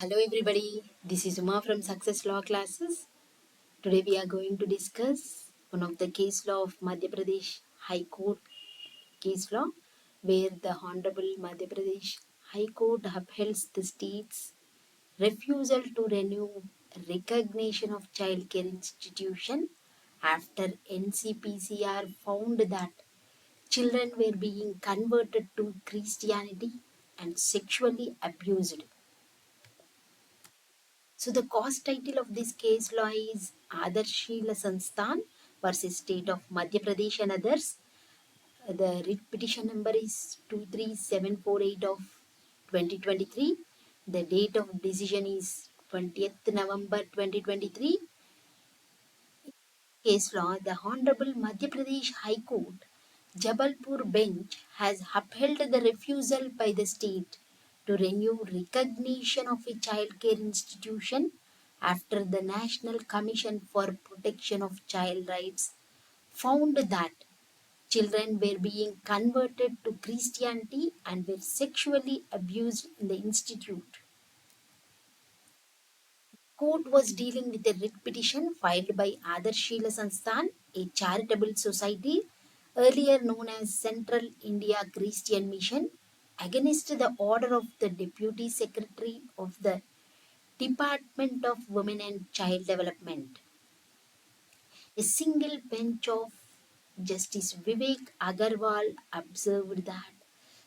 Hello everybody, this is Uma from Success Law Classes. Today we are going to discuss one of the case law of Madhya Pradesh High Court case law where the Honorable Madhya Pradesh High Court upholds the state's refusal to renew recognition of child care institution after NCPCR found that children were being converted to Christianity and sexually abused. So the cause title of this case law is Adarshila Sansthan versus State of Madhya Pradesh and others. The writ petition number is 23748 of 2023. The date of decision is 20th November 2023. Case law, the Honorable Madhya Pradesh High Court, Jabalpur bench has upheld the refusal by the state to renew recognition of a child care institution after the National Commission for Protection of Child Rights found that children were being converted to Christianity and were sexually abused in the institute. Court was dealing with a writ petition filed by Adarshila Sansthan, a charitable society earlier known as Central India Christian Mission, against the order of the Deputy Secretary of the Department of Women and Child Development. A single bench of Justice Vivek Agarwal observed that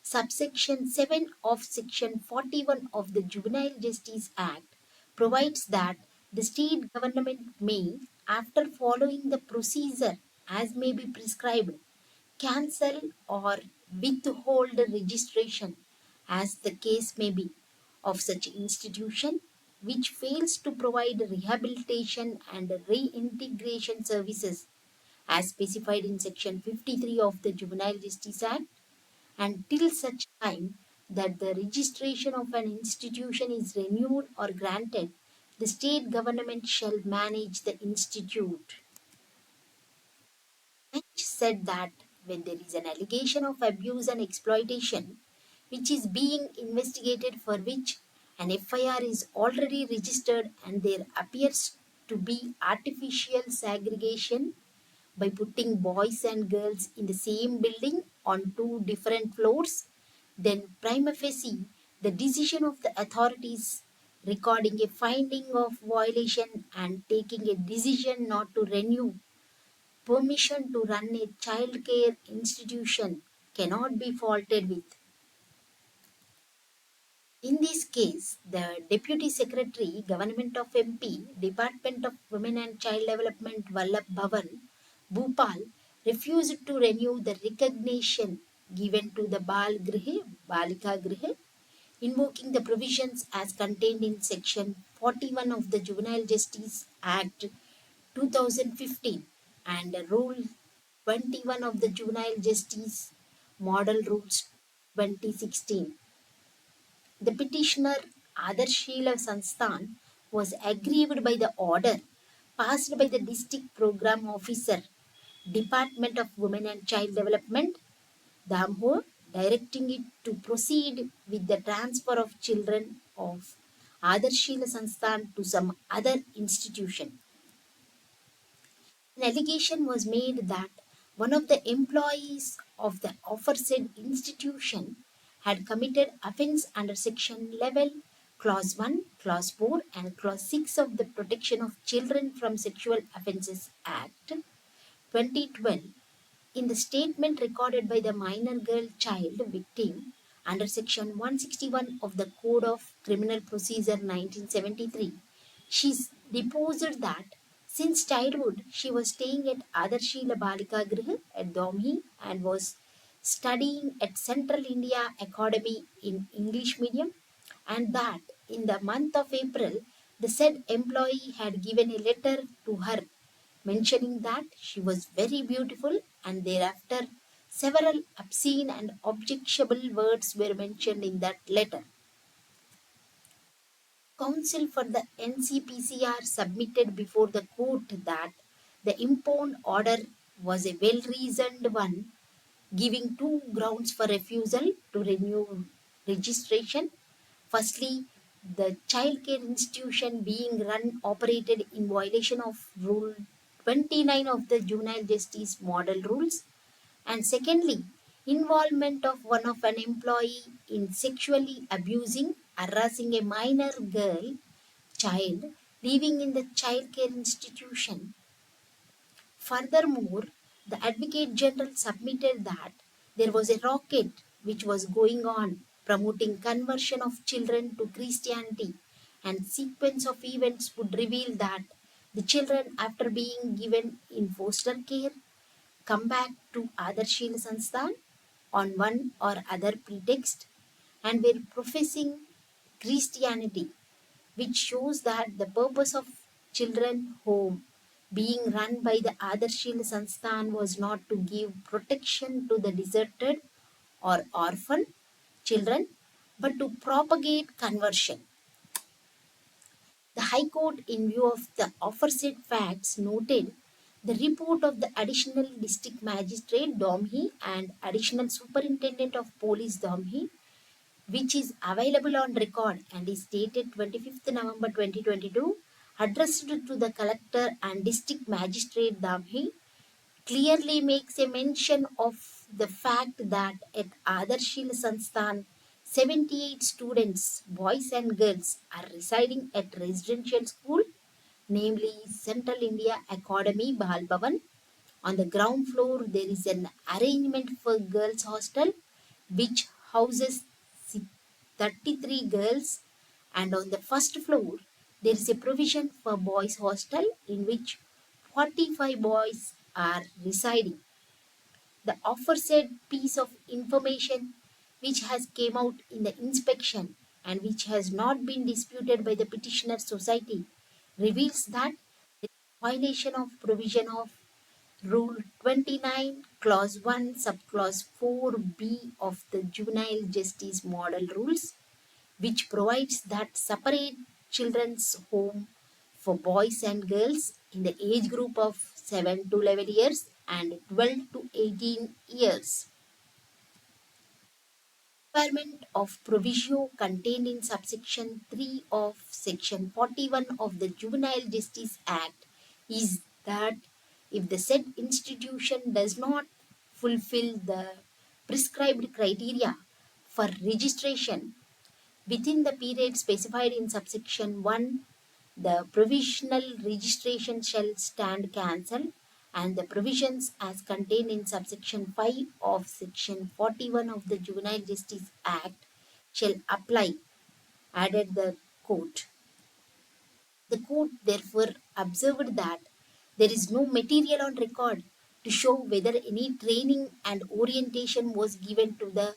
subsection 7 of section 41 of the Juvenile Justice Act provides that the state government may, after following the procedure as may be prescribed, cancel or withhold registration, as the case may be, of such institution which fails to provide rehabilitation and reintegration services as specified in section 53 of the Juvenile Justice Act, and till such time that the registration of an institution is renewed or granted, the state government shall manage the institute. Bench said that when there is an allegation of abuse and exploitation which is being investigated, for which an FIR is already registered, and there appears to be artificial segregation by putting boys and girls in the same building on two different floors, then prima facie the decision of the authorities recording a finding of violation and taking a decision not to renew permission to run a child care institution cannot be faulted with. In this case, the Deputy Secretary, Government of MP, Department of Women and Child Development, Vallabh Bhavan, Bhopal, refused to renew the recognition given to the Balika Grihe, invoking the provisions as contained in Section 41 of the Juvenile Justice Act 2015 and Rule 21 of the Juvenile Justice Model Rules 2016. The petitioner Adarshila Sansthan was aggrieved by the order passed by the District Program Officer, Department of Women and Child Development, Damhor, directing it to proceed with the transfer of children of Adarshila Sansthan to some other institution. An allegation was made that one of the employees of the aforesaid institution had committed offence under section 11, clause 1, clause 4 and clause 6 of the Protection of Children from Sexual Offences Act 2012 in the statement recorded by the minor girl child victim under section 161 of the Code of Criminal Procedure 1973. She deposed that since childhood she was staying at Adarshila Balika Griha at Domhi and was studying at Central India Academy in English medium, and that in the month of April the said employee had given a letter to her mentioning that she was very beautiful, and thereafter several obscene and objectionable words were mentioned in that letter. Counsel for the NCPCR submitted before the court that the impound order was a well-reasoned one, giving two grounds for refusal to renew registration. Firstly, the childcare institution being run operated in violation of Rule 29 of the Juvenile Justice Model Rules, and secondly, involvement of one of an employee in sexually abusing, harassing a minor girl child living in the childcare institution. Furthermore, the Advocate General submitted that there was a rocket which was going on promoting conversion of children to Christianity, and sequence of events would reveal that the children, after being given in foster care, come back to Adarshil Sansthan on one or other pretext and were professing Christianity, which shows that the purpose of children home being run by the Adarshil Sansthan was not to give protection to the deserted or orphan children, but to propagate conversion. The High Court, in view of the aforesaid facts, noted the report of the Additional District Magistrate Domhi and Additional Superintendent of Police Domhi, which is available on record and is dated 25th November 2022, addressed to the Collector and District Magistrate Damhi, clearly makes a mention of the fact that at Adarshil Sansthan, 78 students, boys and girls, are residing at residential school, namely Central India Academy Bhal Bhavan. On the ground floor, there is an arrangement for girls' hostel, which houses 33 girls, and on the first floor, there is a provision for boys' hostel in which 45 boys are residing. The aforesaid piece of information, which has came out in the inspection and which has not been disputed by the petitioner society, reveals that the violation of provision of Rule 29, Clause 1, Subclause 4b of the Juvenile Justice Model Rules, which provides that separate children's home for boys and girls in the age group of 7 to 11 years and 12 to 18 years. Requirement of proviso contained in subsection 3 of section 41 of the Juvenile Justice Act is that if the said institution does not fulfill the prescribed criteria for registration within the period specified in subsection 1, the provisional registration shall stand cancelled, and the provisions as contained in subsection 5 of section 41 of the Juvenile Justice Act shall apply, added the court. The court therefore observed that there is no material on record to show whether any training and orientation was given to the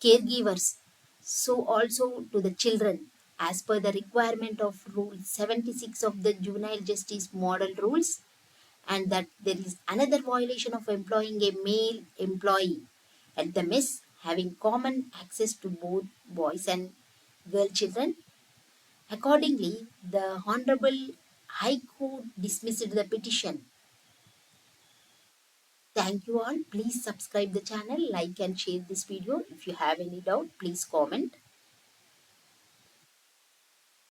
caregivers, so also to the children, as per the requirement of Rule 76 of the Juvenile Justice Model Rules, and that there is another violation of employing a male employee at the mess having common access to both boys and girl children. Accordingly, the Honorable High Court dismissed the petition. Thank you all. Please subscribe the channel, like and share this video. If you have any doubt, please comment.